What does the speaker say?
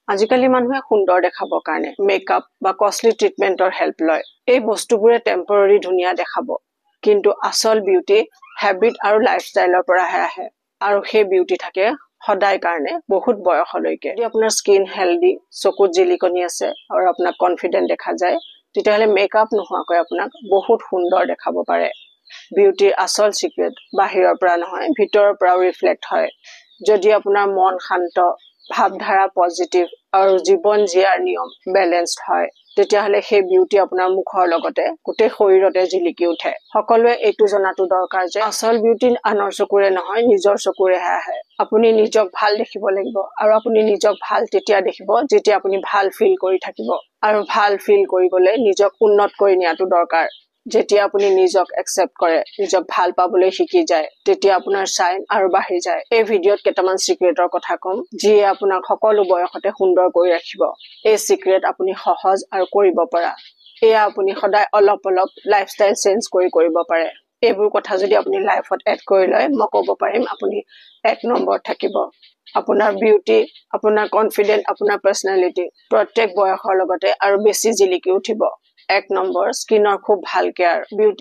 আজিকালি মানুহে সুন্দৰ দেখাবৰ কাৰণে মেকআপ বা কষ্টলি ট্ৰিটমেন্টৰ হেল্প লয়। এই বস্তুবোৰে টেম্পৰাৰী ধুনীয়া দেখাব, কিন্তু আচল বিউটি হেবিট আৰু লাইফষ্টাইলৰ পৰাহে আহে, আৰু সেই বিউটি থাকে সদায় কাৰণে বহুত বয়সলৈকে। যদি আপোনাৰ স্কিন হেল্ডি, চকুত জিলিকনি আছে আৰু আপোনাক কনফিডেন্ট দেখা যায়, তেতিয়াহ'লে মেকআপ নোহোৱাকৈ আপোনাক বহুত সুন্দৰ দেখাব পাৰে। বিউটিৰ আচল সিক্ৰেট বাহিৰৰ পৰা নহয়, ভিতৰৰ পৰাও ৰিফ্লেক্ট হয়। যদি আপোনাৰ মন শান্ত, ভাৱধাৰা পজিটিভ আৰু জীৱন জীয়াৰ নিয়ম বেলেন্সড হয়, তেতিয়াহ'লে সেই বিউটি আপোনাৰ মুখৰ লগতে গোটেই শৰীৰতে জিলিকি উঠে। সকলোৱে এইটো জনাটো দৰকাৰ যে আচল বিউটি আনৰ চকুৰে নহয়, নিজৰ চকুৰেহে আহে। আপুনি নিজক ভাল দেখিব লাগিব, আৰু আপুনি নিজক ভাল তেতিয়া দেখিব যেতিয়া আপুনি ভাল ফিল কৰি থাকিব। আৰু ভাল ফিল কৰিবলৈ নিজক উন্নত কৰি নিয়াটো দৰকাৰ। যেতিয়া আপুনি নিজক একচেপ্ট কৰে, নিজক ভাল পাবলৈ শিকি যায়, তেতিয়া আপোনাৰ চাইন আৰু বাঢ়ি যায়। এই ভিডিঅ'ত কেইটামান সিক্ৰেটৰ কথা কম, যিয়ে আপোনাক সকলো বয়সতে সুন্দৰ কৰি ৰাখিব। এই সিক্ৰেট আপুনি সহজ আৰু কৰিব পৰা। এয়া আপুনি সদায় অলপ অলপ লাইফষ্টাইল চেঞ্জ কৰিব পাৰে। এইবোৰ কথা যদি আপুনি লাইফত এড কৰি লয়, মই ক'ব পাৰিম আপুনি 1 নম্বৰত থাকিব। আপোনাৰ বিউটি, আপোনাৰ কনফিডেন্ট, আপোনাৰ পাৰ্চনেলিটি প্ৰত্যেক বয়সৰ লগতে আৰু বেছি জিলিকি উঠিব। 1 নম্বৰ, স্কিনৰ খুব ভাল কেয়াৰ। বিউটি